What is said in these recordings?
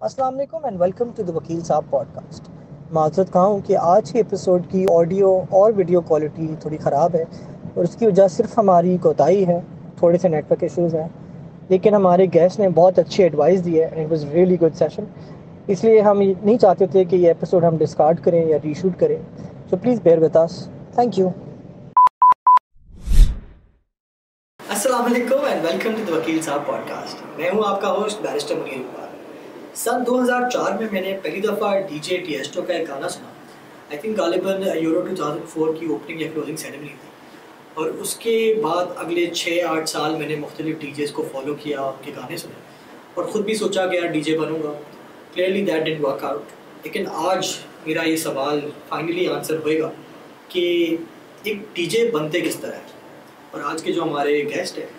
अस्सलाम वालेकुम and welcome to the वकील साहब पॉडकास्ट। माजरत खां हूँ कि आज के एपिसोड की ऑडियो और वीडियो क्वालिटी थोड़ी ख़राब है और उसकी वजह सिर्फ हमारी कोताही है। थोड़े से नेटवर्क इश्यूज़ हैं, लेकिन हमारे गेस्ट ने बहुत अच्छी एडवाइस दी है and it was really good session. इसलिए हम ये नहीं चाहते थे कि ये एपिसोड हम डिस्कार्ड करें या रीशूट करें। So please bear with us. Thank you. अस्सलाम वालेकुम एंड वेलकम टू द वकील साहब पॉडकास्ट। मैं हूं आपका होस्ट बैरिस्टर मुनीर इकबाल। सन 2004 में मैंने पहली दफ़ा डीजे टिएस्टो का एक गाना सुना। आई थिंक गालिबन यूरो 2004 की ओपनिंग या क्लोजिंग सेरेमनी थी। और उसके बाद अगले 6-8 साल मैंने मुख्तलिफ डीजेस को फॉलो किया, उनके गाने सुने और ख़ुद भी सोचा कि यार डीजे बनूंगा। Clearly that didn't work out. लेकिन आज मेरा ये सवाल फाइनली आंसर होएगा कि एक डीजे बनते किस तरह है। और आज के जो हमारे गेस्ट हैं,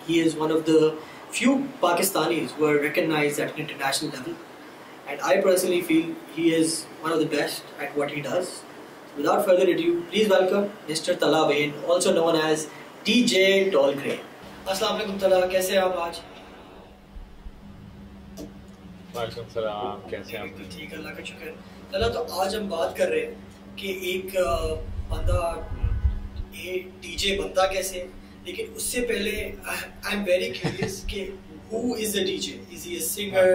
he is one of the few Pakistanis who are recognized at an international level, and I personally feel he is one of the best at what he does. Without further ado, please welcome Mr. Tala Wayne, also known as DJ Tall Grey. अस्सलाम वालेकुम तला, कैसे हैं आप आज? वालेकुम सलाम, कैसे हैं आप? बिल्कुल ठीक, अल्लाह का शुक्र। तला, तो आज हम बात कर रहे हैं कि एक बंदा ये डीजे बनता कैसे। लेकिन उससे पहले आई एम वेरी क्यूरियस कि who is a DJ? Is he a singer?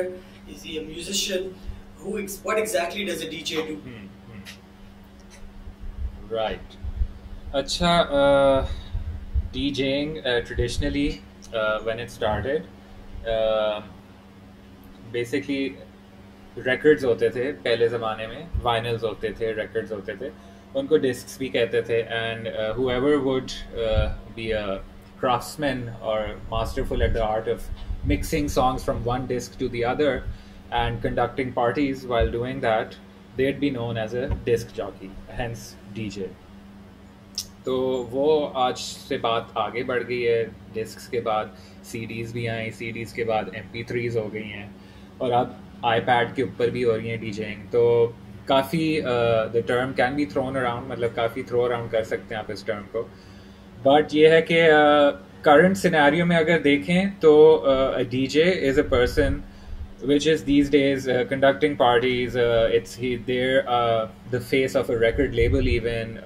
Is he a musician? What exactly does a DJ do? Right. अच्छा, DJing traditionally when it started, basically records होते थे पहले ज़माने में, vinyls होते थे, records होते थे, उनको discs भी कहते थे, and whoever would be a craftsman or masterful at the art of mixing songs from one disc to the other and conducting parties while doing that, they'd be known as a disc jockey, hence DJ. तो वो आज से बात आगे बढ़ गई है। Discus के बाद सीडीज़ भी आई, सीडीज़ के बाद MP3s हो गई हैं और अब iPad के ऊपर भी हो रही हैं डीजेइंग। तो काफ़ी the term can be thrown around, मतलब काफ़ी थ्रो अराउंड कर सकते हैं आप इस टर्म को। बट ये है कि करंट सिनेरियो में अगर देखें तो DJ is a person which is these days conducting parties. They're the face of a record label even.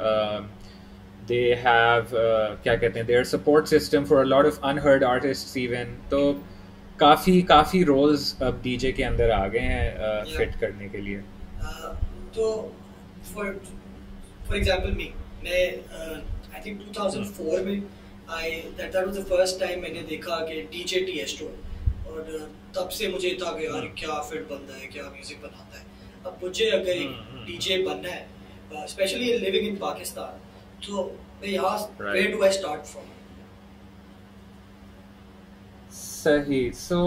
They have क्या कहते हैं, their support system for a lot of unheard artists even. तो काफ़ी roles अब DJ के अंदर आ गए हैं फिट करने के लिए। तो for example मैं I think 2004 में that was the first time मैंने देखा कि DJ Tiesto, और तब से मुझे था कि यार क्या फिट बनता है, क्या म्यूजिक बनाता है। अब मुझे अगर एक डीजे बनना है, स्पेशली लिविंग इन पाकिस्तान, तो मैं यहाँ where do I start from? सही। सो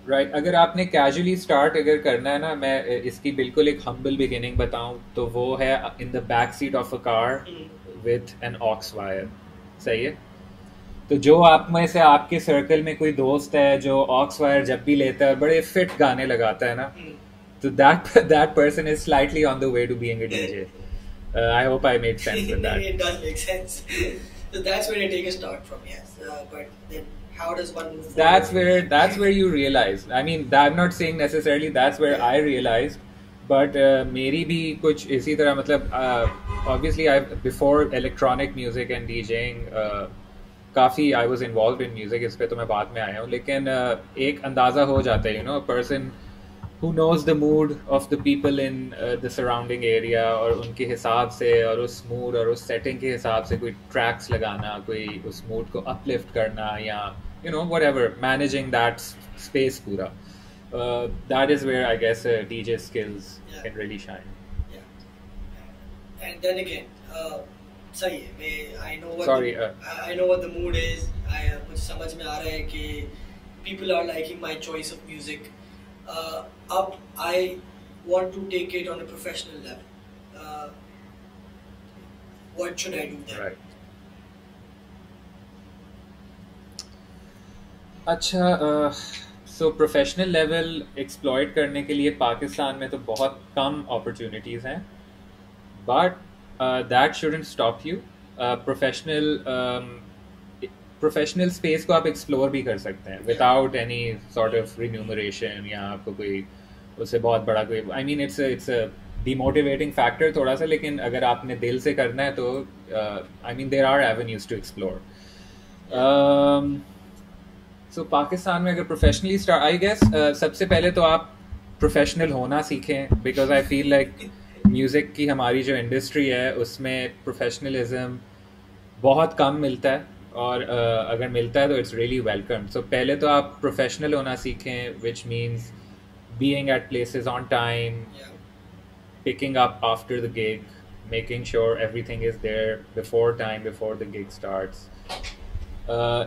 राइट, अगर आपने कैजुअली स्टार्ट अगर करना है ना, मैं इसकी बिल्कुल एक हम्बल बिगिनिंग बताऊं तो वो है in the back seat of a car with an ox wire. सही है। तो जो आप में से आपके सर्कल में कोई दोस्त है जो ऑक्स वायर जब भी लेता है और बड़े फिट गाने लगाता है ना, तो that person is slightly on the way to being a DJ. I hope I made sense with that. It does make sense. So that's where I take a start from, yes. But then how does one move forward? That's where you realize. I mean, I'm not saying necessarily that's where I realized, but मेरी भी कुछ इसी तरह, मतलब obviously before electronic music and DJing काफ़ी I was involved in music, इस पे तो मैं बाद में आया हूँ, लेकिन एक अंदाज़ा हो जाता है, a person who knows the mood of the people in the surrounding area, और उनके हिसाब से और उस mood और उस setting के हिसाब से कोई tracks लगाना, कोई उस mood को uplift करना, या whatever, managing that space पूरा, that is where I guess DJ skills can really shine. Yeah. And then again, सही है, I know what the mood is. मुझे समझ में आ रहा है कि people are liking my choice of music. Up, I want to take it on a professional level. What should I do then? Right. अच्छा, so professional level exploit करने के लिए पाकिस्तान में तो बहुत कम opportunities हैं, but that shouldn't stop you. Professional professional space को आप एक्सप्लोर भी कर सकते हैं without any sort of remuneration, या आपको कोई उससे बहुत बड़ा कोई, I mean it's a demotivating factor थोड़ा सा, लेकिन अगर आपने दिल से करना है तो I mean there are avenues to explore. So Pakistan में अगर प्रोफेशनली स्टार्ट, आई गेस सबसे पहले तो आप प्रोफेशनल होना सीखें, because I feel like music की हमारी जो इंडस्ट्री है उसमें प्रोफेशनलिज्म बहुत कम मिलता है, और अगर मिलता है तो इट्स रियली वेलकम. सो पहले तो आप प्रोफेशनल होना सीखें, which means being at places on time, picking up after the gig, making sure everything is there before time, before the gig starts.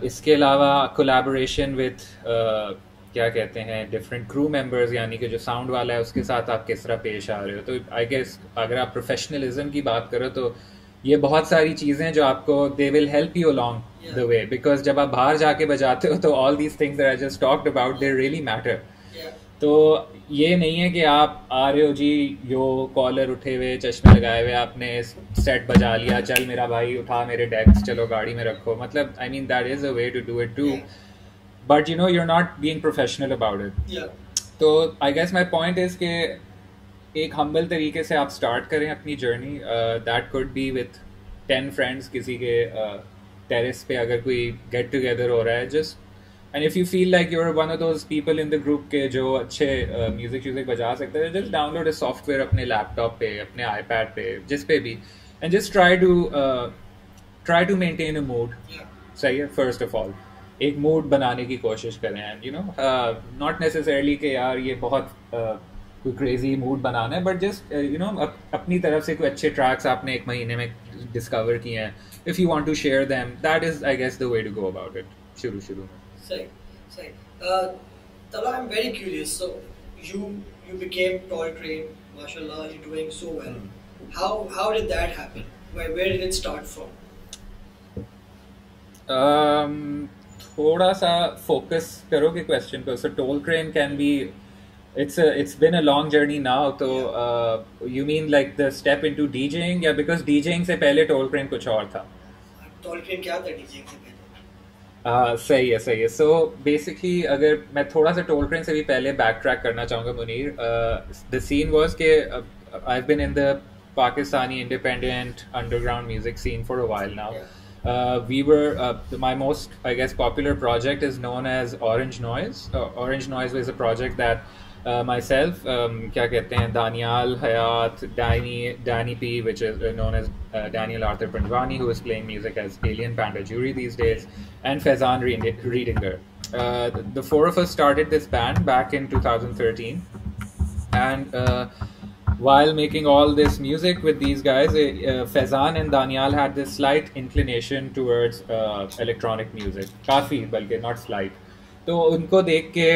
इसके अलावा collaboration with क्या कहते हैं different crew members, यानी कि जो sound वाला है उसके साथ आप किस तरह पेश आ रहे हो. तो I guess अगर आप professionalism की बात करो तो ये बहुत सारी चीज़ें जो आपको they will help you along the way, because जब आप बाहर जाके बजाते हो तो all these things that I just talked about, they really matter. तो ये नहीं है कि आप आ रहे हो जी, यो कॉलर उठे हुए, चश्मे लगाए हुए, आपने सेट बजा लिया, चल मेरा भाई उठा मेरे डेस्क, चलो गाड़ी में रखो. मतलब I mean that is a way to do it too, but you know you are not being professional about it. तो I guess my point is कि एक हम्बल तरीके से आप स्टार्ट करें अपनी journey. That could be with 10 friends, किसी के टेरेस पे अगर कोई गेट टुगेदर हो रहा है, just and if you feel like you're one of those people in the group के जो अच्छे म्यूजिक बजा सकते हैं, just download a software अपने लैपटॉप पे, अपने iPad पे, जिस पे भी, and just try to maintain a mood. सही है. first of all एक मूड बनाने की कोशिश करें, and you know not necessarily कि यार ये बहुत कोई crazy मूड बनाना है, but just you know अपनी तरफ से कोई अच्छे tracks आपने एक महीने में डिस्कवर किए हैं, if you want to share them, that is I guess the way to go about it. शुरू में Say. Tala, I'm very curious. So you became Toll Train, mashallah, you're doing so well. How did that happen? Where did it start from? थोड़ा सा focus करोगे question पे. So Toll Train can be, it's been a long journey now. तो you mean like the step into DJing, या because DJing से पहले Toll Train कुछ और था? Toll Train क्या था DJing से पहले? सही है. सो बेसिकली अगर मैं थोड़ा सा टोल ट्रेन से भी पहले बैक ट्रैक करना चाहूँगा मुनीर, द सीन वाज के I have been in the Pakistani independent underground music scene for a while now. We were my most, I guess, popular project is known as Orange Noise. Orange Noise was a project that myself, क्या कहते हैं, Daniel Hayat, Danny P, which is known as Daniel Arthur Pandwani, who is playing music as Alien Panda Jury these days, and Faizan Riedinger. The four of us started this band back in 2013, and while making all this music with these guys, Faizan and Daniel had this slight inclination towards electronic music. काफ़ी बल्कि, not slight. तो उनको देख के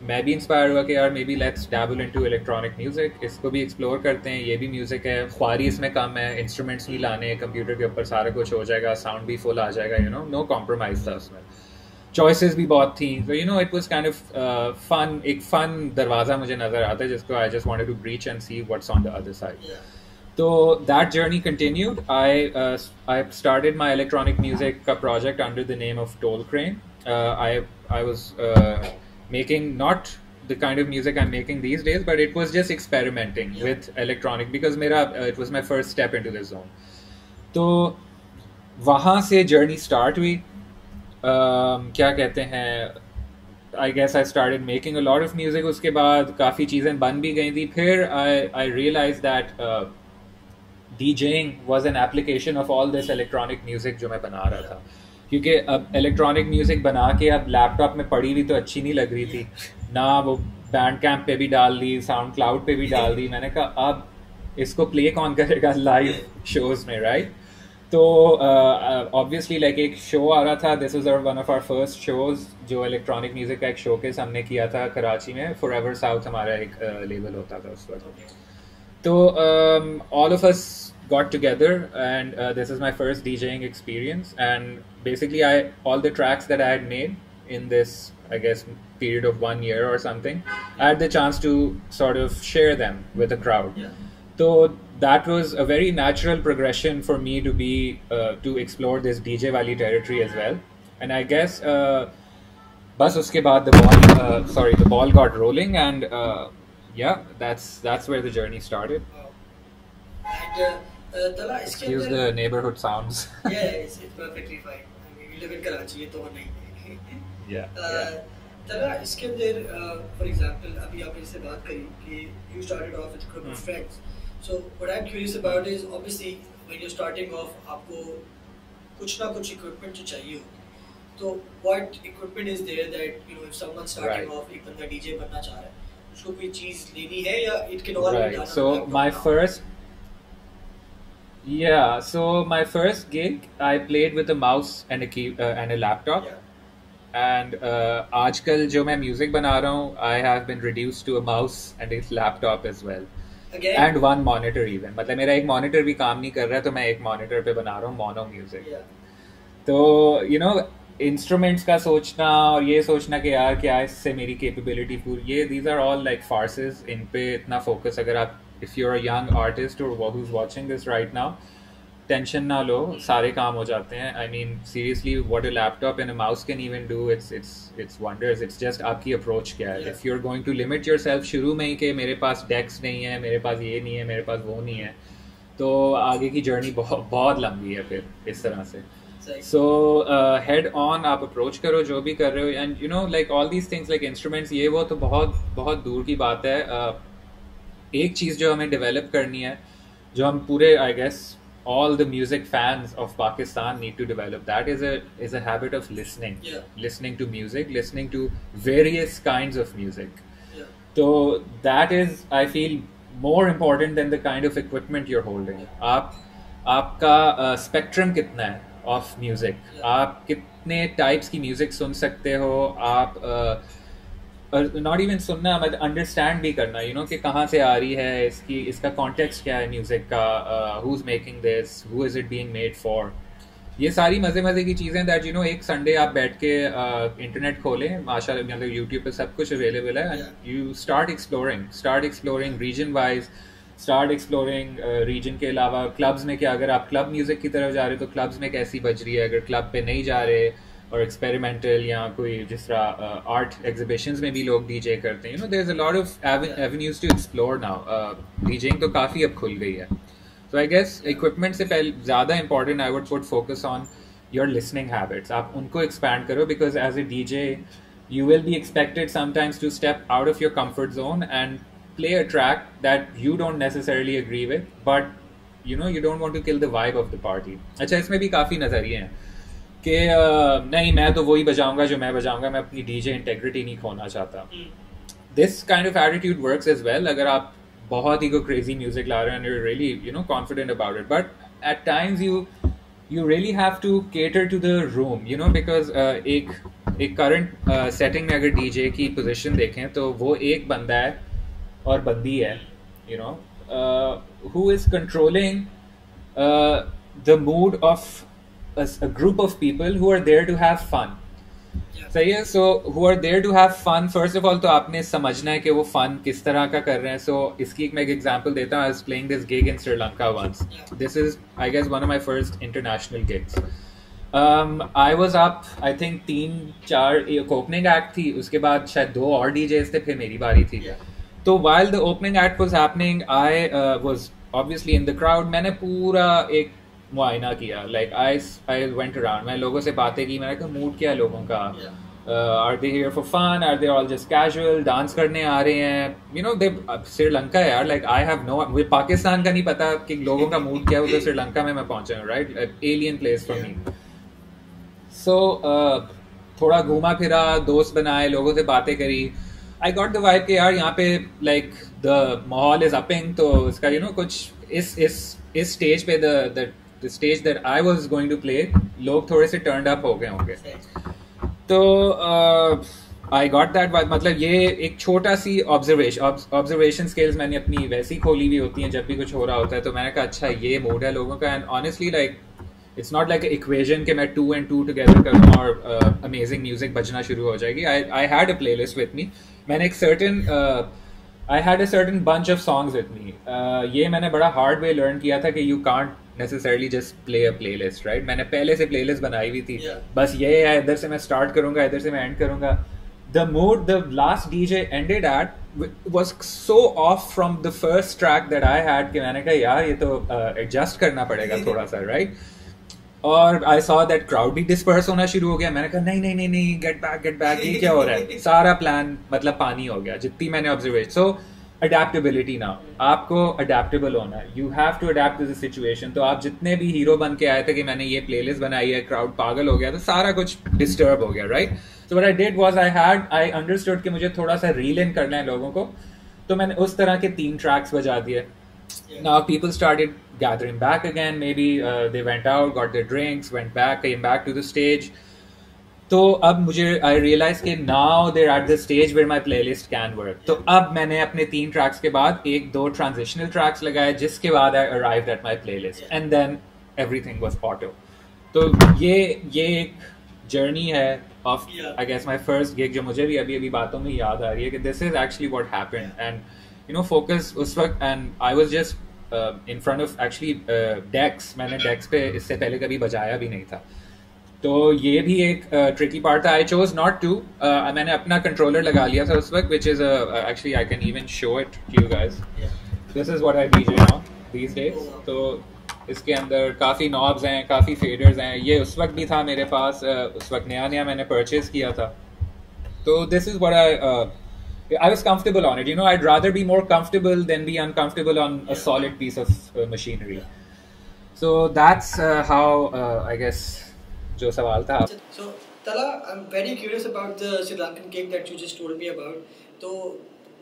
मैं भी inspire हुआ कि यार may be let's dabble into electronic music, इसको भी एक्सप्लोर करते हैं. ये भी म्यूजिक है, ख्वारी इसमें कम है, इंस्ट्रूमेंट्स नहीं लाने, कंप्यूटर के ऊपर सारा कुछ हो जाएगा, साउंड भी फुल आ जाएगा, यू नो, नो कॉम्प्रोमाइज था उसमें. चॉइसेस भी बहुत थी, तो you know it was kind of fun. एक फन दरवाज़ा मुझे नज़र आता है जिसको I just wanted to breach and see what's on the other side. तो that journey continued. I started my electronic music का project under the name of Toll Crane. I was making not the kind of music I'm making these days, but it was just experimenting with electronic because it was my first step into this zone. तो वहाँ से journey start हुई. क्या कहते हैं, I guess I started making a lot of music. उसके बाद काफ़ी चीज़ें बन भी गई थी. फिर I realized that DJing was an application of all this electronic music जो मैं बना रहा था. क्योंकि अब इलेक्ट्रॉनिक म्यूज़िक बना के अब लैपटॉप में पड़ी हुई तो अच्छी नहीं लग रही थी ना, वो बैंड कैम्प पे भी डाल दी, साउंड क्लाउड पे भी डाल दी. मैंने कहा अब इसको प्ले कौन करेगा लाइव शोज़ में, राइट? तो ऑब्वियसली लाइक एक शो आ रहा था, this was one of our first shows, जो इलेक्ट्रॉनिक म्यूज़िक का एक शोकेस हमने किया था कराची में. फॉरएवर साउथ हमारा एक लेबल होता था उस वक्त. तो all of us got together, and this is my first DJing experience, and basically all the tracks that I had made in this, I guess, period of 1 year or something, I had the chance to sort of share them with the crowd. So that was a very natural progression for me to be to explore this DJ Wali territory as well. and I guess bus uske baad the ball got rolling, and yeah, that's where the journey started. And Tala, इसके Excuse अंदर the neighborhood sounds. yeah, it's perfectly fine. I mean, we live in Karachi, ये तो नहीं. Yeah. तला इसके अंदर for example अभी आपने इससे बात करी कि you started off with a group of friends. So what I'm curious about is obviously when you're starting off आपको कुछ ना कुछ equipment तो चाहिए होगी. तो what equipment is there that you know if someone starting Right. off एक बंदा DJ बनना चाह रहा है उसको कोई चीज लेनी है या it can all be Right. done on So laptop my now? first Yeah, so my first gig, I played with a mouse and a laptop. Yeah. And आजकल जो मैं music बना रहा हूँ, I have been reduced to a mouse and a laptop as well. Again. And one monitor even. मतलब मेरा एक monitor भी काम नहीं कर रहा है, तो मैं एक monitor पे बना रहा हूँ mono music. Yeah. तो you know instruments का सोचना और ये सोचना कि यार क्या इससे मेरी capability पूरी ये these are all like farces. इन पे इतना focus अगर आप if you're a young artist or who's watching this right now, tension ना लो, सारे काम हो जाते हैं. I mean seriously, what a laptop and a mouse can even do, it's wonders. It's just आपकी approach क्या है. Yeah. If you're going to limit yourself शुरू में ही कि मेरे पास decks नहीं है, मेरे पास ये नहीं है, मेरे पास वो नहीं है, तो आगे की जर्नी बहुत लंबी है फिर इस तरह से. सही. So head on आप approach करो जो भी कर रहे हो, and you know like all these things like instruments ये वो तो बहुत दूर की बात है. एक चीज़ जो हमें develop करनी है, जो हम पूरे I guess all the music fans of Pakistan need to develop, that is a habit of listening. Yeah. Listening to music, listening to various kinds of music. Yeah. So that is, I feel, more important than the kind of equipment you're holding. आपका spectrum कितना है of music? Yeah. आप कितने types की music सुन सकते हो? आप not even सुनना, मतलब understand भी करना, you know कि कहाँ से आ रही है, इसका context क्या है music का, who's making this, who is it being made for. ये सारी मज़े की चीज़ें that you know एक संडे आप बैठ के इंटरनेट खोलें, माशाल्लाह मतलब यूट्यूब पे सब कुछ अवेलेबल है, and you start exploring region wise, start exploring region के अलावा क्लब्स में क्या, अगर आप क्लब म्यूज़िक की तरफ जा रहे हो तो क्लब्स में कैसी बज रही है, अगर क्लब पे नहीं जा रहे और एक्सपेरिमेंटल या कोई जिस तरह आर्ट एग्जीबिशंस में भी लोग डीजे करते हैं, you know there's a lot of avenues to explore now. DJing तो काफ़ी अब खुल गई है. So I guess equipment से पहले ज़्यादा important I would put focus on your listening habits. आप उनको expand करो, because as a DJ you will be expected sometimes to step out of your comfort zone and play a track that you don't necessarily agree with, but you know you don't want to kill the vibe of the party. अच्छा, इसमें भी काफ़ी नज़रिए हैं कि नहीं मैं तो वही बजाऊंगा जो मैं बजाऊंगा, मैं अपनी DJ integrity नहीं खोना चाहता. This kind of attitude works as well अगर आप बहुत ही को crazy music ला रहे हैं and you're really you know confident about it, but at times you really have to cater to the room, you know, because एक current setting में अगर DJ की position देखें तो वो एक बंदा है और बंदी है, you know, who is controlling the mood of a group of people who are there to have fun. सही है. सो who are there to have fun, first of all तो आपने समझना है कि वो fun किस तरह का कर रहे हैं. सो इसकी मैं एक एग्जांपल देता हूँ. I was playing this gig in Sri Lanka once. This is I guess one of my first international gigs. I was up I think 3-4 एक opening act थी, उसके बाद शायद 2 और DJs थे, फिर मेरी बारी थी. तो while the opening act was happening I was obviously in the crowd. मैंने पूरा एक मुआयना किया, like I went around, मैं लोगों से बातें की, मैंने कहा मूड क्या है लोगों का, are they here for fun, are they all just casual, dance करने आ रहे हैं, you know श्रीलंका है यार, like I have no, मुझे पाकिस्तान का नहीं पता कि लोगों का मूड क्या है, उधर श्रीलंका में मैं पहुंचा हूँ, right, alien place for me. So थोड़ा घूमा फिरा, दोस्त बनाए, लोगों से बातें करी. I got the vibe कि यार यहाँ पे like the माहौल is upping, तो इसका you know कुछ इस स्टेज पे the stage that I was going to play लोग थोड़े से turned up हो गए होंगे. तो I got that vibe. मतलब ये एक छोटा सी observation skills मैंने अपनी वैसी खोली हुई होती हैं जब भी कुछ हो रहा होता है, तो मैंने कहा अच्छा ये मूड है लोगों का. and honestly like it's not like an equation कि मैं 2 and 2 together करूँ और amazing music बजना शुरू हो जाएगी. I had a playlist with me. मैंने एक certain I had a certain bunch of songs with me. ये मैंने बड़ा hard way learn किया था कि you can't necessarily just play a playlist, right? मैंने पहले से playlist बनाई हुई थी. बस ये है, इधर से मैं start करूँगा, इधर से मैं end करूँगा. The mood the last DJ ended at was so off from the first track that I had कि मैंने कहा यार ये तो adjust करना पड़ेगा थोड़ा सा, right? और I saw that crowd भी disperse होना शुरू हो गया. मैंने कहा नहीं get back ये क्या हो रहा है? सारा plan मतलब पानी हो गया जितनी मैंने observation. So adaptability now. आपको adaptable होना है. You have to adapt to the situation. तो आप जितने भी हीरो बन के आए थे कि मैंने ये playlist बनाई है, crowd पागल हो गया, तो सारा कुछ disturb हो गया, right? So what I did was I understood कि मुझे थोड़ा सा reel in करना है लोगों को, तो मैंने उस तरह के 3 tracks बजा दिए. Now people started gathering back again. Maybe they went out, got their drinks, went back, came back to the stage. तो अब मुझे I realized कि now they're at the stage where my playlist can work. तो अब मैंने अपने 3 tracks के बाद 1-2 transitional tracks लगाए, जिसके बाद I arrived at my playlist, and then everything was auto. तो ये एक journey है of I guess my first gig जो मुझे भी अभी बातों में याद आ रही है कि this is actually what happened. And you know focus उस वक्त, and I was just in front of actually decks. मैंने decks पे इससे पहले कभी बजाया भी नहीं था, तो ये भी एक tricky part था. I chose not to. मैंने अपना controller लगा लिया था उस वक्त, which is actually I can even show it to you guys. This is what I DJ now these days. तो इसके अंदर काफ़ी knobs हैं, काफ़ी faders हैं. ये उस वक्त भी था मेरे पास, उस वक्त नया मैंने purchase किया था. तो this is what I was comfortable on it. You know, I'd rather be more comfortable than be uncomfortable on a solid piece of machinery. So that's how I guess जो सवाल था. So Tala, I'm very curious about the Sri Lankan gig that you just told me about. तो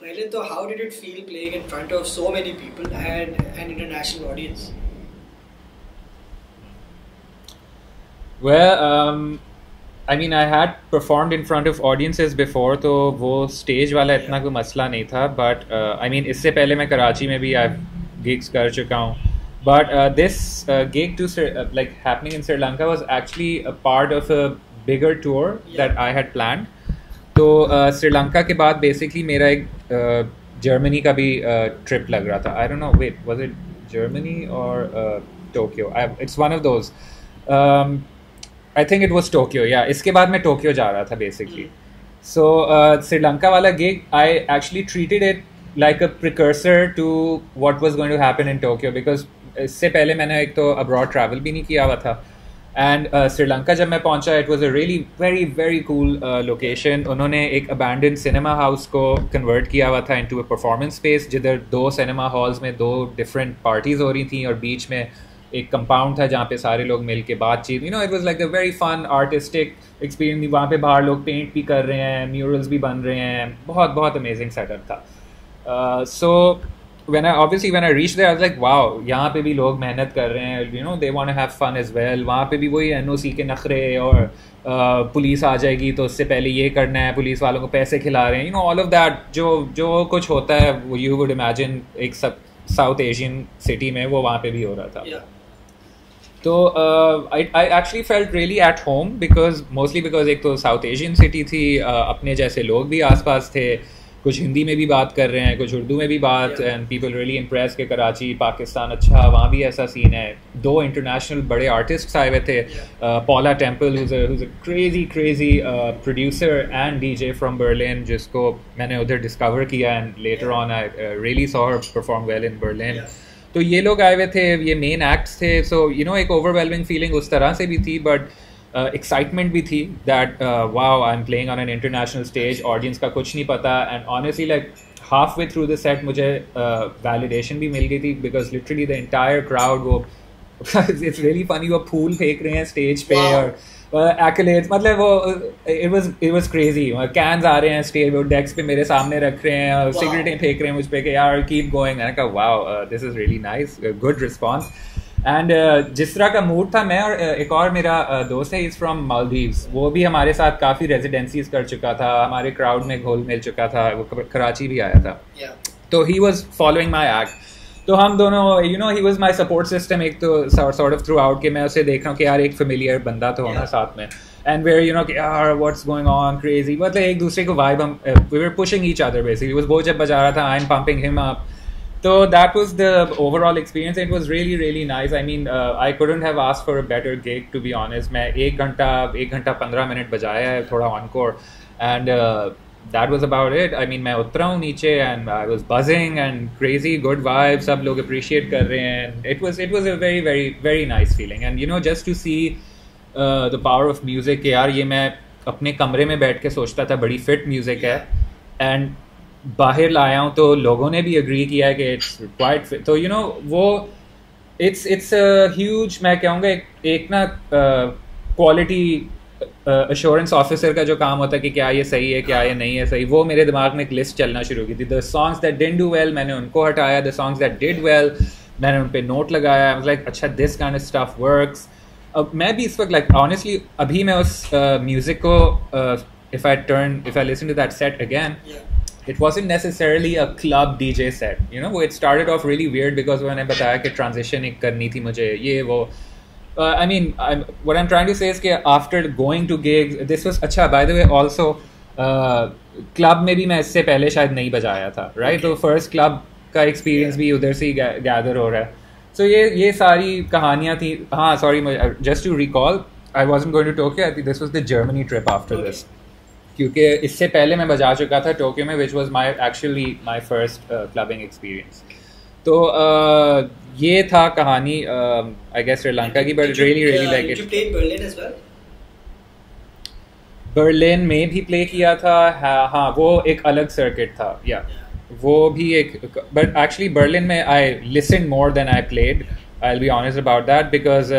पहले तो how did it feel playing in front of so many people and an international audience? Well, I mean, I had performed in front of audiences before, तो वो stage वाला इतना कोई मसला नहीं था. But I mean, इससे पहले मैं कराची में भी gigs कर चुका हूँ. But this gig to like happening in Sri Lanka was actually a part of a bigger tour that I had planned. तो Sri Lanka के बाद basically मेरा एक Germany का भी trip लग रहा था. I don't know, wait, was it Germany or Tokyo? It's one of those. I think it was Tokyo, yeah. इसके बाद मैं Tokyo जा रहा था basically. So Sri Lanka वाला gig, I actually treated it like a precursor to what was going to happen in Tokyo, because इससे पहले मैंने एक तो abroad travel भी नहीं किया हुआ था. And Sri Lanka जब मैं पहुंचा, it was a really very cool location. उन्होंने एक abandoned cinema house को convert किया हुआ था into a performance space, जिधर 2 cinema halls में 2 different parties हो रही थी, और बीच में एक कंपाउंड था जहाँ पे सारे लोग मिल के बातचीत. You know, it was like a very fun artistic experience. वहाँ पे बाहर लोग पेंट भी कर रहे हैं, म्यूरल्स भी बन रहे हैं, बहुत अमेजिंग सेटअप था. So when I reached there, I was like, wow, यहाँ पे भी लोग मेहनत कर रहे हैं. You know, they want to have fun as well. वहाँ पे भी वही NOC के नखरे, और पुलिस आ जाएगी तो उससे पहले ये करना है, पुलिस वालों को पैसे खिला रहे हैं. You know, all of that जो कुछ होता है, you would imagine एक साउथ एशियन सिटी में, वो वहाँ पे भी हो रहा था. तो I actually felt really at home, mostly because एक तो साउथ एशियन सिटी थी, अपने जैसे लोग भी आसपास थे, कुछ हिंदी में भी बात कर रहे हैं, कुछ उर्दू में भी बात, एंड पीपल रियली इम्प्रेस के कराची, पाकिस्तान, अच्छा वहाँ भी ऐसा सीन है. 2 इंटरनेशनल बड़े आर्टिस्ट्स आए हुए थे. Paula Temple, who's a crazy producer and DJ from Berlin, जिसको मैंने उधर डिस्कवर किया, and later on I really saw her perform well in Berlin. तो ये लोग आए हुए थे, ये मेन एक्ट्स थे. सो यू नो, एक ओवरवेलमिंग फीलिंग उस तरह से भी थी, बट एक्साइटमेंट भी थी that wow, I am playing on an international stage, audience का कुछ नहीं पता. And honestly like half way through the set मुझे वैलिडेशन भी मिल गई थी, because literally the entire crowd, वो इट्स रियली फनी, वो फूल फेंक रहे हैं स्टेज पे, और accolades, मतलब वो it was crazy. कैंस आ रहे हैं स्टेज पे, डेस्क पे मेरे सामने रख रहे हैं, सिगरेटें फेंक रहे हैं मुझ पे कि यार कीप गोइंग. मैंने कहा wow, this is really nice, good response. And जिस तरह का मूड था, मैं और एक और मेरा दोस्त है, इज फ्रॉम मालदीव्स, वो भी हमारे साथ काफ़ी रेजिडेंसीज कर चुका था, हमारे क्राउड में घोल मिल चुका था, वो कराची भी आया था. तो he was following my act. तो हम दोनों, you know, he was my support system एक तो सॉर्ट ऑफ थ्रू आउट, कि मैं उसे देख रहा हूँ कि यार एक फेमिलियर बंदा तो होना साथ में. and we're यार what's going on crazy, मतलब एक दूसरे को vibe हम we were pushing each other basically. वो जब बजा रहा था, I'm pumping him up. So that was the overall experience. It was really really nice. I mean I couldn't have asked for a better gig, to be honest. मैं 1 घंटा 15 minute बजाया है थोड़ा encore, and that was about it. I mean मैं उतरा हूँ नीचे and I was buzzing and crazy good vibes, सब लोग appreciate कर रहे हैं. It was a very very very nice feeling, and just to see the power of music. यार ये मैं अपने कमरे में बैठ के सोचता था बड़ी fit music है, and बाहर लाया हूँ तो लोगों ने भी agree किया है कि it's quite fit. तो वो it's a huge, मैं कहूँगा एक ना quality assurance officer का जो काम होता है कि क्या ये सही है क्या ये नहीं है सही, वो मेरे दिमाग में एक लिस्ट चलना शुरू की थी. The songs that didn't do well मैंने उनको हटाया, the songs that did well मैंने उन पे नोट लगाया. I was like अच्छा this kind of stuff works. अब मैं भी इस वक्त like honestly अभी मैं उस music को if I listen to that set again, it wasn't necessarily a club DJ set. It started off really weird because मैंने बताया कि transition एक करनी थी मुझे ये वो. I mean, what I'm trying to say is that after going to gigs, this was अच्छा. By the way, also club में भी मैं इससे पहले शायद नहीं बजाया था, right? तो first club का experience भी उधर से ही gather हो रहा है. So ये सारी कहानियाँ थी. हाँ, sorry, just to recall, I wasn't going to Tokyo. I think this was the Germany trip after this. क्योंकि इससे पहले मैं बजा चुका था टोक्यो में, which was my first clubbing experience. तो ये था कहानी I guess श्रीलंका की, but really like it. Did you play in Berlin as well? Berlin में भी प्ले किया था. हाँ वो एक अलग सर्किट था. वो भी एक, but actually बर्लिन में I listened more than I played. I'll be honest about that because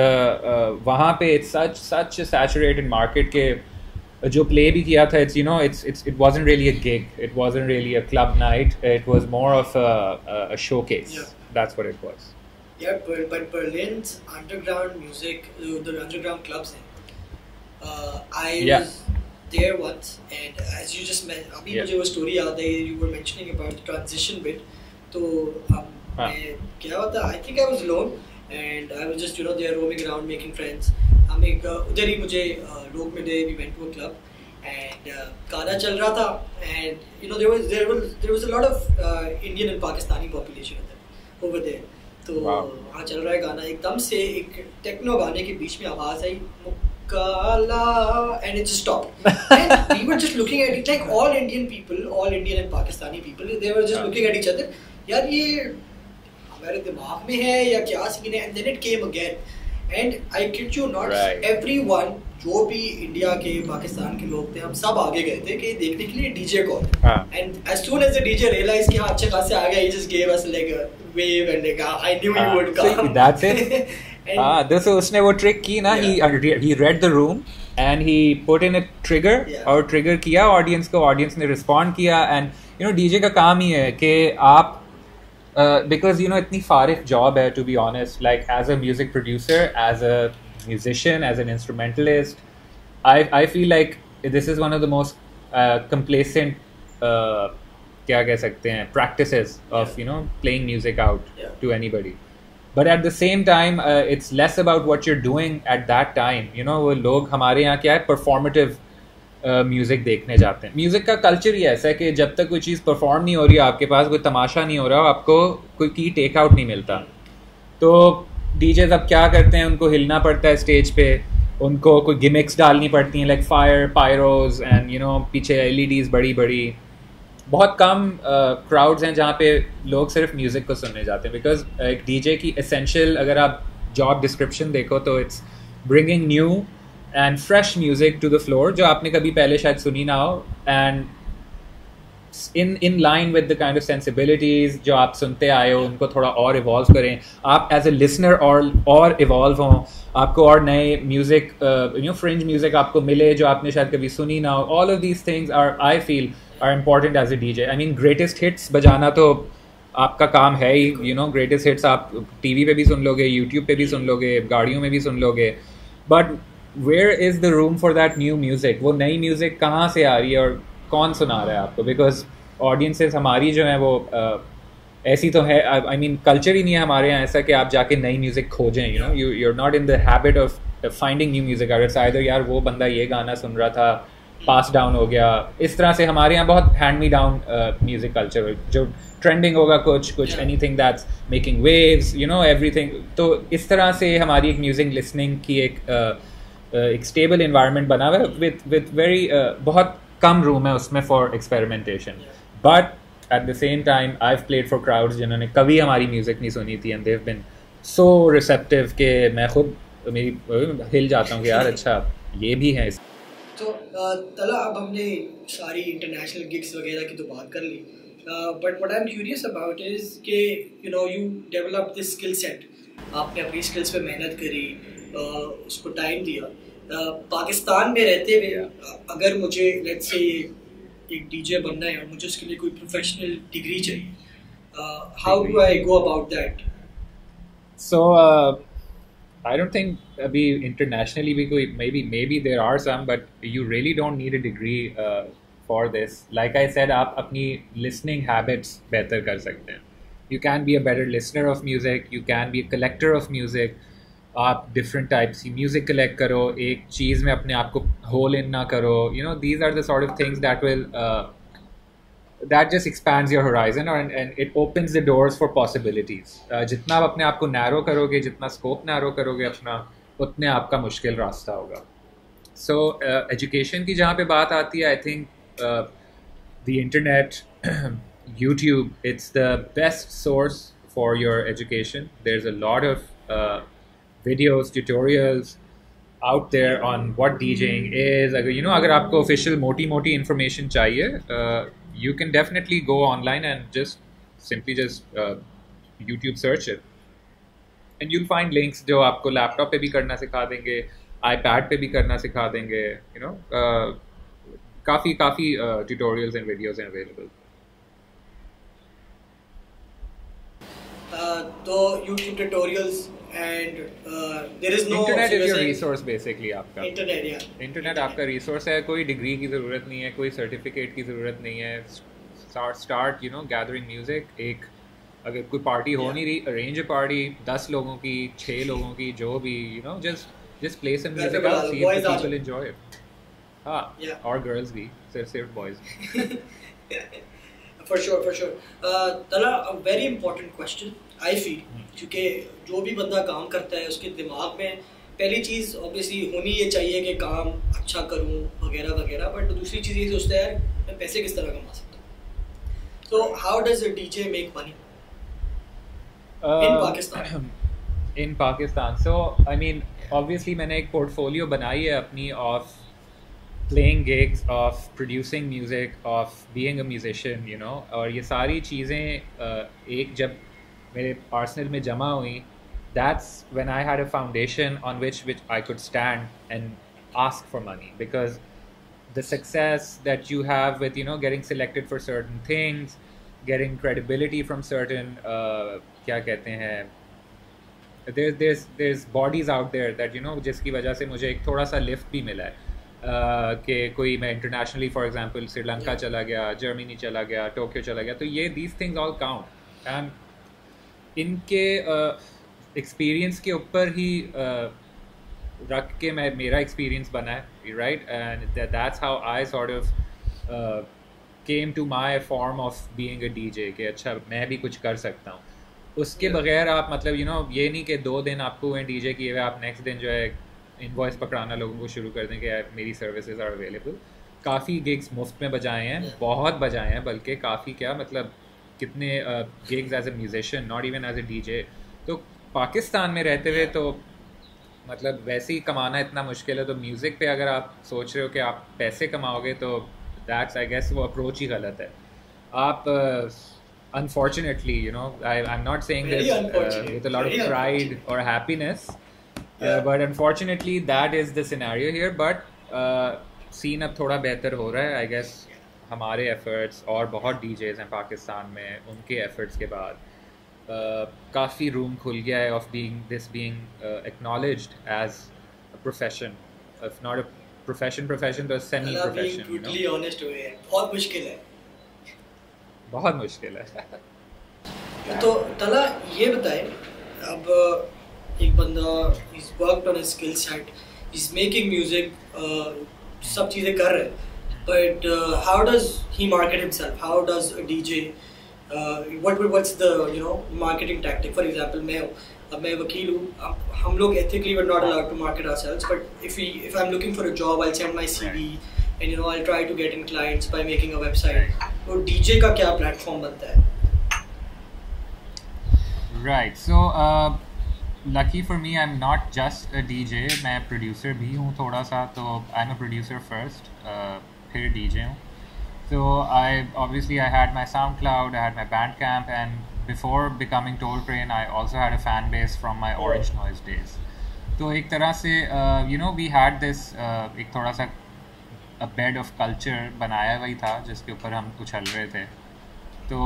वहाँ पे it's such a saturated market के जो प्ले भी किया था, it wasn't really a gig, it wasn't really a club night, it was more of a showcase. That's what it was. But Berlin's underground music, the underground clubs, I was there once, and as you just mentioned, अभी मुझे वो story याद है, you were mentioning about the transition bit. तो मैं क्या होता, I think I was alone and I was just there roaming around making friends. हम एक उधर ही मुझे लोग मिले, we went to a club and गाना चल रहा था, and there was a lot of Indian and Pakistani population over there. तो वहाँ चल रहा है गाना, एकदम से एक टेक्नो गाने के बीच में आवाज आई मुकाला, and it just stopped. And we were just looking at it like all Indian and Pakistani people, they were just looking at each other. यार ये हमारे दिमाग में है या क्या सीन है? And then it came again. And I kid you not, everyone जो भी इंडिया के पाकिस्तान के लोग थे, हम सब आगे गए थे कि देखने के लिए डीजे कौन है. And as soon as the DJ realized कि हाँ अच्छे खासे आ गया, he just gave us like a wave and like I knew you would come. So that's it. तो उसने वो ट्रिक की ना, he read the room and he put in a trigger और ट्रिगर किया ऑडियंस को, ऑडियंस ने respond किया. एंड डीजे का काम ही है कि आप because इतनी फारिग जॉब है, to be honest, like as a music producer, as a musician, as an instrumentalist, I feel like this is one of the most complacent क्या कह सकते हैं practices of playing music out to anybody. But at the same time it's less about what you're doing at that time. वो लोग हमारे यहाँ क्या है, performative म्यूज़िक देखने जाते हैं. म्यूज़िक का कल्चर ही ऐसा है कि जब तक कोई चीज़ परफॉर्म नहीं हो रही, आपके पास कोई तमाशा नहीं हो रहा, आपको कोई की टेक आउट नहीं मिलता. तो डीजेस अब क्या करते हैं, उनको हिलना पड़ता है स्टेज पे, उनको कोई गिमिक्स डालनी पड़ती हैं लाइक फायर पायरोज एंड पीछे LEDs बड़ी बड़ी. बहुत कम क्राउड्स हैं जहाँ पे लोग सिर्फ म्यूज़िक को सुनने जाते हैं. बिकॉज एक डीजे की एसेंशियल अगर आप जॉब डिस्क्रिप्शन देखो तो it's bringing new and fresh music to the floor जो आपने कभी पहले शायद सुनी ना हो, and in line with the kind of sensibilities जो आप सुनते आए हो, उनको थोड़ा और evolve करें. आप as a listener और evolve हों, आपको और नए music fringe music आपको मिले जो आपने शायद कभी सुनी ना हो. All of these things I feel are important as a DJ. I mean greatest hits बजाना तो आपका काम है ही. greatest hits आप TV पे भी सुन लोगे, YouTube पे भी सुन लोगे, गाड़ियों में भी सुन लोगे. But where is the room for that new music? वो नई म्यूज़िक कहाँ से आ रही है और कौन सुना रहा है आपको? बिकॉज ऑडियंसेस हमारी जो है वो ऐसी तो है, आई मीन कल्चर ही नहीं है हमारे यहाँ ऐसा कि आप जाके नई म्यूज़िक खोजें. you're not in the habit of finding new music artist, either यार वो बंदा ये गाना सुन रहा था, पास डाउन हो गया, इस तरह से हमारे यहाँ बहुत hand me down music culture, जो ट्रेंडिंग होगा कुछ anything that's making waves, you know everything. तो इस तरह से हमारी एक म्यूजिक लिसनिंग की एक स्टेबल इन्वायरमेंट बना हुआ है विद वेरी बहुत कम रूम है उसमें for experimentation. But at the same time I have played for crowds जिन्होंने कभी हमारी म्यूजिक नहीं सुनी थी, and they have been so receptive कि मैं खुद मेरी हिल जाता हूँ कि यार अच्छा ये भी है। तो तला, अब हमने सारी इंटरनेशनल गिग्स वगैरह की तो बात कर ली, but what I am curious about is कि you develop this skill set, आपने अपनी स्किल्स पे मेहनत करी, उसको टाइम दिया। पाकिस्तान में रहते हुए अगर मुझे लेट्स से एक डीजे बनना है और मुझे उसके लिए कोई प्रोफेशनल डिग्री चाहिए, how do I go about that? So I don't think अभी internationally भी कोई maybe there are some, but you really don't need a degree for this. Like I said, आप अपनी listening habits बेहतर कर सकते हैं. You can be a better listener of music. You can be a collector of music. आप different types की music collect करो, एक चीज़ में अपने आप को hole in ना करो. You know, these are the sort of things that will that just expands your horizon and it opens the doors for possibilities. जितना आप अपने आप को narrow करोगे, जितना scope narrow करोगे अपना, उतने आपका मुश्किल रास्ता होगा. So education की जहाँ पे बात आती है, I think the internet, YouTube, it's the best source for your education. There's a lot of videos, tutorials out there on what DJing is. अगर आपको official मोटी information चाहिए, you can definitely go online and just YouTube search it, and you'll find links जो आपको laptop पे भी करना सिखा देंगे, iPad पे भी करना सिखा देंगे, you know, काफ़ी tutorials and videos are available. तो YouTube tutorials and there is no internet is your resource basically. आपका internet आपका resource है, कोई डिग्री की ज़रूरत नहीं है, कोई सर्टिफिकेट की ज़रूरत नहीं है. start you know gathering music. एक अगर कोई पार्टी हो नहीं रही, arrange a party 10 लोगों की, 6 लोगों की, जो भी, you know, just play some music out, see if the people enjoy it. और girls भी, सिर्फ boys. For sure. तला, a very important question I feel, क्योंकि जो भी बंदा काम करता है उसके दिमाग में पहली चीज़ ऑब्वियसली होनी ये चाहिए कि काम अच्छा करूं वगैरह वगैरह, बट दूसरी चीज़ ये सोचता है यार मैं पैसे किस तरह कमा सकता हूँ. So how does a DJ make money in Pakistan? In Pakistan, so I mean obviously मैंने एक पोर्टफोलियो बनाई है अपनी of playing gigs, of producing music, of being a musician, you know, और ये सारी चीज़ें एक जब मेरे आर्सेनल में जमा हुई, that's when I had a foundation on which I could stand and ask for money, because the success that you have with, you know, getting selected for certain things, getting credibility from certain क्या कहते हैं, there's bodies out there that, you know, जिसकी वजह से मुझे एक थोड़ा सा लिफ्ट भी मिला है. कि कोई मैं इंटरनेशनली फॉर एग्जांपल श्रीलंका चला गया, जर्मनी चला गया, टोक्यो चला गया, तो ये these things all count, and इनके एक्सपीरियंस के ऊपर ही रख के मेरा एक्सपीरियंस बना है, right, and that's how I sort of came to my form of being a DJ कि अच्छा मैं भी कुछ कर सकता हूँ. उसके बगैर आप मतलब यू नो ये नहीं कि 2 दिन आपको हुए डीजे किए हुए, आप नेक्स्ट दिन जो है इनवॉइस पकड़ाना लोगों को शुरू कर दें कि मेरी सर्विसेज आर अवेलेबल. काफ़ी गिग्स मुफ्त में बजाए हैं, बहुत बजाए हैं, बल्कि काफ़ी क्या मतलब कितने gigs as a musician, not even as a DJ. तो पाकिस्तान में रहते हुए तो मतलब वैसे ही कमाना इतना मुश्किल है, तो म्यूज़िक पे अगर आप सोच रहे हो कि आप पैसे कमाओगे तो दैट्स आई गेस वो अप्रोच ही गलत है. आप unfortunately, you know, I'm not saying this with a lot of pride or happiness, but unfortunately that is the scenario here. But scene अब थोड़ा बेहतर हो रहा है, I guess हमारे efforts और बहुत DJs हैं पाकिस्तान में, उनके efforts के बाद काफ़ी रूम खुल गया है of being acknowledged as a profession, if not a profession तो semi profession. Brutally honest हुए हैं, बहुत मुश्किल है, बहुत मुश्किल है. तो तला ये बताएं, अब एक बंदा he's worked on his skill set, he's making music, सब चीज़ें कर रहे हैं, but how does he market himself? How does a DJ what's the marketing tactic? For example, मैं वकील हूँ, हम लोग ethically we're not allowed to market ourselves, but if I'm looking for a job, I'll send my CV and I'll try to get in clients by making a website. तो DJ का क्या platform बनता है? Right. So lucky for me, I'm not just a DJ. मैं producer भी हूँ थोड़ा सा, तो I'm a producer first, फिर DJ हूँ. So I had my SoundCloud, I had my Bandcamp, and before becoming Toll Train, I also had a fan base from my Orange Noise days. तो एक तरह से we had this एक थोड़ा सा a bed of culture बनाया हुआ ही था जिसके ऊपर हम उछल रहे थे. तो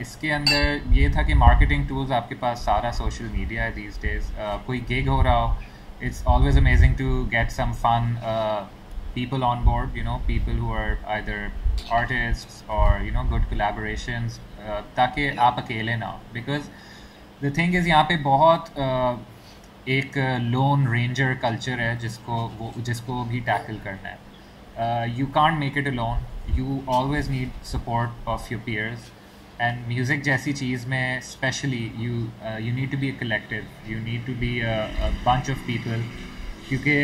इसके अंदर ये था कि मार्केटिंग टूल्स आपके पास सारा सोशल मीडिया है these days. कोई गिग हो रहा हो, it's always amazing to get some fun people on board, people who are either artists or good collaborations, ताकि आप अकेले ना हो. Because the thing is यहाँ पे बहुत एक लोन रेंजर कल्चर है जिसको भी टैकल करना है. You can't make it alone. You always need support of your peers, and music जैसी चीज़ में especially you need to be a collective. You need to be a bunch of people, क्योंकि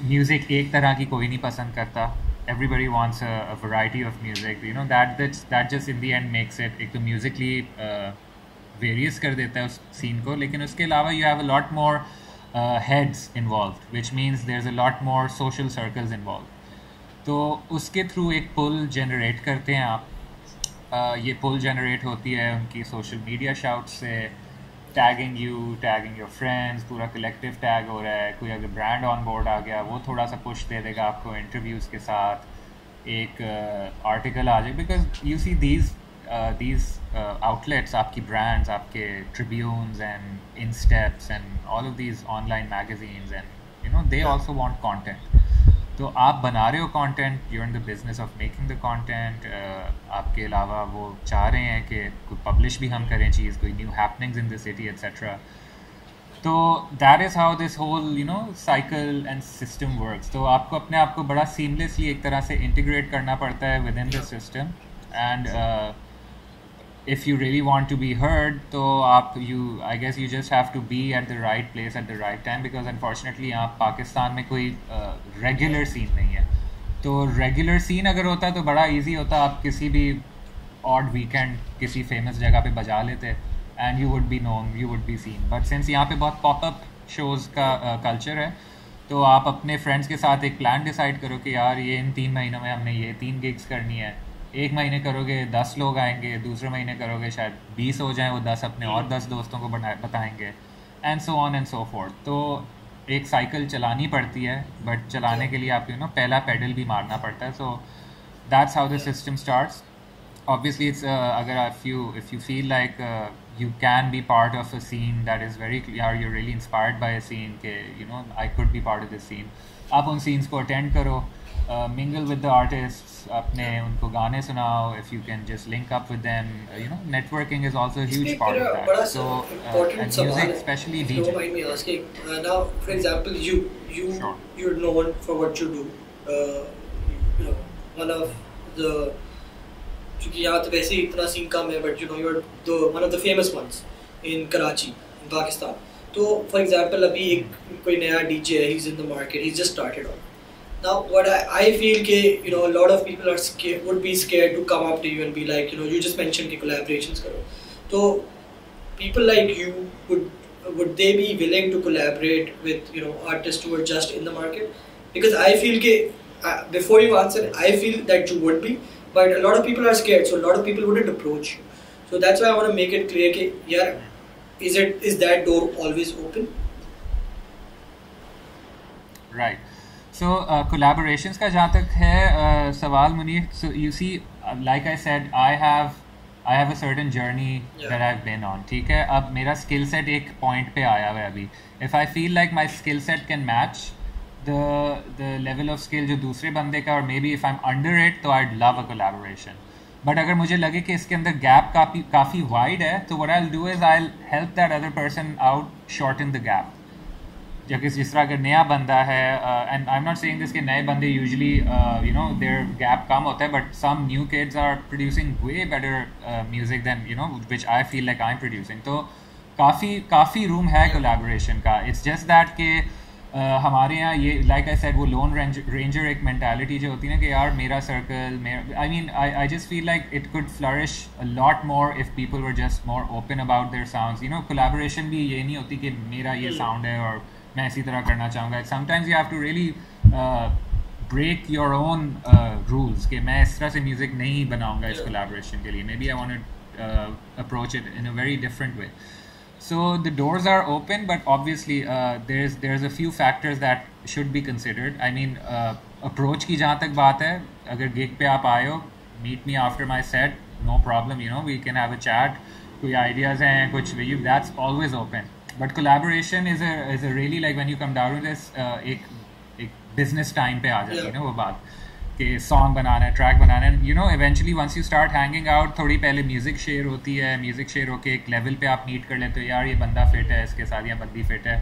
music एक तरह की कोई नहीं पसंद करता. Everybody wants a variety of music. That just in the end makes it एक तो musically various कर देता है उस scene को, लेकिन उसके अलावा you have a lot more heads involved, which means there's a lot more social circles involved. तो उसके थ्रू एक पुल जनरेट करते हैं आप. ये पुल जनरेट होती है उनकी सोशल मीडिया शाउट से, टैगिंग योर फ्रेंड्स, पूरा कलेक्टिव टैग हो रहा है. कोई अगर ब्रांड ऑन बोर्ड आ गया वो थोड़ा सा पुश दे देगा आपको इंटरव्यूज़ के साथ, एक आर्टिकल आ जाए. Because you see these outlets, आपकी ब्रांड्स, आपके Tribunes and Insteps and all of these online magazines, and they also want content. तो आप बना रहे हो content, you are in the business of making the content. आपके अलावा वो चाह रहे हैं कि कोई पब्लिश भी हम करें चीज़, कोई new happenings in the city etcetera. तो that is how this whole cycle and system works. तो आपको अपने आप को बड़ा सीमलेसली एक तरह से इंटीग्रेट करना पड़ता है with in the system. And if you really want to be heard, तो I guess you just have to be at the right place at the right time, because unfortunately यहाँ पाकिस्तान में कोई regular scene नहीं है. तो regular scene अगर होता तो बड़ा easy होता, आप किसी भी odd weekend किसी famous जगह पे बजा लेते and you would be known, you would be seen. But since यहाँ पे बहुत pop-up shows का culture है, तो आप अपने friends के साथ एक plan decide करो कि यार ये इन 3 महीनों में हमने ये 3 gigs करनी है. एक महीने करोगे 10 लोग आएंगे, दूसरे महीने करोगे शायद 20 हो जाएं, वो 10 अपने और 10 दोस्तों को बताएंगे, and so on and so fourth. तो एक साइकिल चलानी पड़ती है, बट चलाने के लिए आप पहला पेडल भी मारना पड़ता है. So that's how the system starts. Obviously it's अगर if you feel like you can be part of a scene that is very clear, you're really inspired by a scene के I could be part of this scene, आप उन scenes को attend करो, mingle with the artists, अपने उनको गाने सुनाओ. If you can just link up with them, networking is also a huge part of that. So and music, especially DJ. Don't mind me asking. Now, for example, you're known for what you do. One of the, क्योंकि यहाँ तो वैसे ही इतना scene कम है, but you're one of the famous ones in Karachi, in Pakistan. तो for example अभी कोई नया DJ है, he's in the market, he's just started off. Now, what I feel ke, a lot of people would be scared to come up to you and be like, you just mentioned ki collaborations karo. So, people like you, would they be willing to collaborate with, artists who are just in the market? Because I feel ke, before you answer, I feel that you would be, but a lot of people are scared, so a lot of people wouldn't approach you. So that's why I want to make it clear ke, yeah, is that door always open? Right. So collaborations का जहाँ तक है सवाल Munir, so you see, like I said, I have a certain journey that I've been on. ठीक है, अब मेरा skill set एक point पे आया हुआ है अभी. If I feel like my skill set can match the level of skill जो दूसरे बंदे का, or maybe if I'm under it, तो I'd love a collaboration. But अगर मुझे लगे कि इसके अंदर गैप काफ़ी वाइड है, तो what I will do is I will help that other person out shorten the gap. जबकि जिस तरह अगर नया बंदा है, and I am not saying this कि नए बंदे usually you know there gap कम होता है, but some new kids are producing way better music than you know which I feel like I am producing. तो काफ़ी रूम है collaboration का। इट्स जस्ट दैट कि हमारे यहाँ ये लाइक आई सेड वो लोन रेंजर एक मेंटालिटी जो होती है ना कि यार मेरा circle, I mean I just feel like it could flourish a lot more if people were just more open about their sounds. You know collaboration भी ये नहीं होती कि मेरा ये साउंड है और मैं इसी तरह करना चाहूँगा। Sometimes you have to really break your own rules कि मैं इस तरह से म्यूज़िक नहीं बनाऊँगा इस कोलैबोरेशन के लिए। Maybe I want to approach it in a very different way. So the doors are open, but obviously there's a few factors that should be considered. I mean, approach की जहाँ तक बात है, अगर gig पे आप आए हो, meet me after my set, no problem. You know, we can have a chat. कोई ideas हैं, कुछ that's always open. But collaboration is a really like when you come down to this एक business time पे आ जाती है ना वो बात कि सॉन्ग बनाना है, ट्रैक बनाना है। You know eventually once you start hanging out, थोड़ी पहले म्यूज़िक शेयर होती है, म्यूज़िक शेयर होके एक लेवल पे आप मीट कर लेते हो, यार ये बंदा फिट है इसके साथ या बंदी फिट है,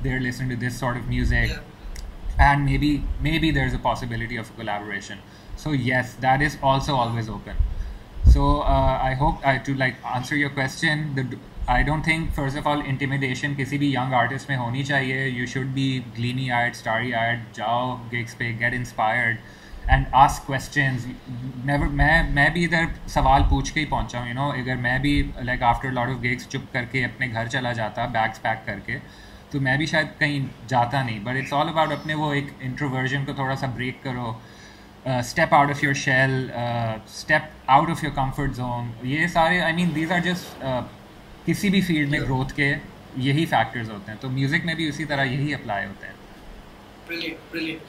they are listening to this sort of music, and maybe there is a possibility of collaboration. So yes, that is also always open. So I hope to like answer your question. I don't think first of all intimidation किसी भी young artist में होनी चाहिए. You should be gleamy eyed, starry eyed. जाओ gigs पे, get inspired and ask questions. Never मैं भी इधर सवाल पूछ के ही पहुंचा हूँ. You know, अगर मैं भी like after a lot of gigs चुप करके अपने घर चला जाता bags pack करके, तो मैं भी शायद कहीं जाता नहीं. But it's all about अपने वो एक introversion को थोड़ा सा break करो. Step out of your shell, step out of your comfort zone. ये सारे I mean these are just किसी भी फील्ड में ग्रोथ के यही फैक्टर्स होते हैं, तो म्यूजिक में भी उसी तरह यही अप्लाई होते हैं. Brilliant.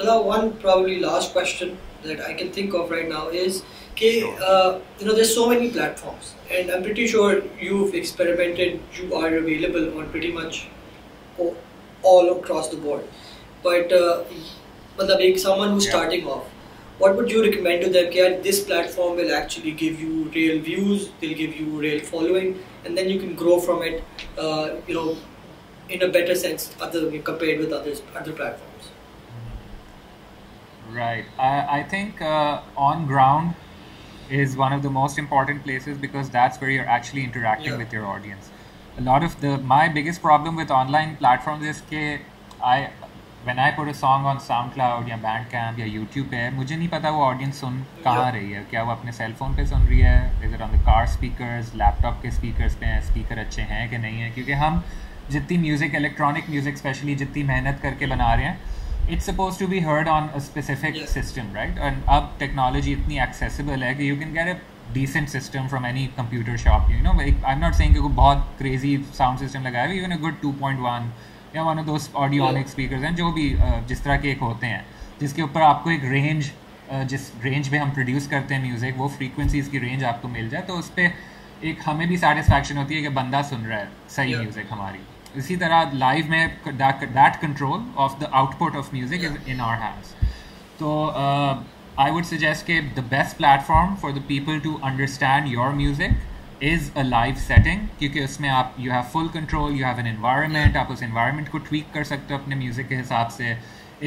Tala, one probably last question that I can think of right now is कि you know there's so many platforms and I'm pretty sure you've experimented, you are available on pretty much all across the board, but मतलब एक someone who's starting off, what would you recommend to them कि यार this platform will actually give you real views, they'll give you real following, and then you can grow from it, you know, in a better sense compared with other platforms. Right. I think on ground is one of the most important places because that's where you're actually interacting with your audience. A lot of my biggest problem with online platforms is कि when I put a song on SoundCloud या Bandcamp या YouTube पे, मुझे नहीं पता वो audience सुन कहाँ रही है. क्या वो अपने सेल फोन पे सुन रही है, is it on the car speakers, laptop के स्पीकर्स पे हैं, स्पीकर अच्छे हैं कि नहीं है. क्योंकि हम जितनी म्यूज़िक, इलेक्ट्रॉनिक म्यूज़िक स्पेशली जितनी मेहनत करके बना रहे हैं, it's suppose to be heard on a specific system, right. And अब टेक्नोलॉजी इतनी एक्सेसिबल है कि you can get a decent system from any computer shop. You know, I am not saying कि कोई बहुत क्रेजी साउंड सिस्टम लगाया है, even a good 2.1 या one of those Audionic speakers हैं जो भी जिस तरह के एक होते हैं, जिसके ऊपर आपको एक रेंज, जिस रेंज पे हम प्रोड्यूस करते हैं म्यूज़िक, वो फ्रीक्वेंसीज़ की रेंज आपको मिल जाए, तो उस पर एक हमें भी सेटिस्फैक्शन होती है कि बंदा सुन रहा है सही म्यूज़िक हमारी. इसी तरह लाइव में that control of the output of music is in our hands. तो आई वुड सजेस्ट कि the best platform for the people to understand your music is a live setting, क्योंकि उसमें आप you have full control, you have an environment, आप उस environment को tweak कर सकते हो अपने music के हिसाब से.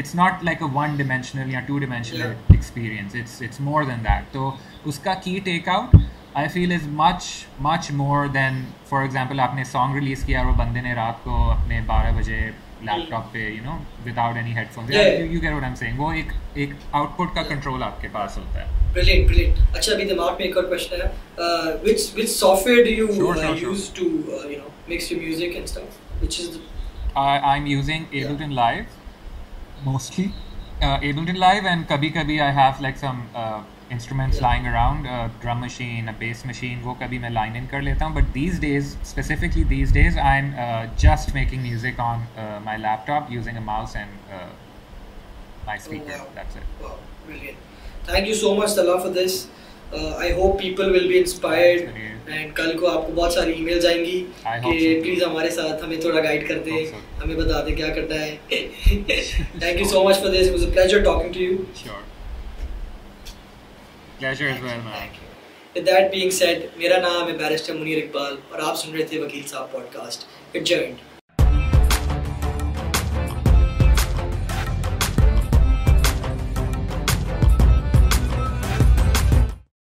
It's not like a one dimensional या two dimensional experience, it's more than that. तो उसका key takeout I feel is much more than, for example आपने song release किया और वो बंदे ने रात को अपने 12 बजे लैपटॉप पे, you know, without any headphones, you get what I'm saying, वो एक output का control आपके पास होता है. Brilliant. अच्छा, अभी दिमाग में एक और क्वेश्चन है. Which software do you use to you know mix your music and stuff? Which is I'm using Ableton Live mostly. Ableton Live, and kabhi I have like some instruments lying around, a drum machine, a bass machine, वो कभी मैं line in कर लेता हूँ. But specifically these days I'm just making music on my laptop using a mouse and my speaker. Wow. That's it. Wow, brilliant. Thank you so much Tala for this. I hope people will be inspired and कल को आपको बहुत सारी emails आएंगी कि please हमारे साथ हमें थोड़ा गाइड कर दे, हमें बता दे क्या करना है. Thank you so much for this. It was a pleasure talking to you. Sure. Pleasure as well, man. Thank you. With that being said, मेरा नाम है बैरिस्टर मुनीर इकबाल और आप सुन रहे थे वकील साहब पॉडकास्ट एडजर्न्ड।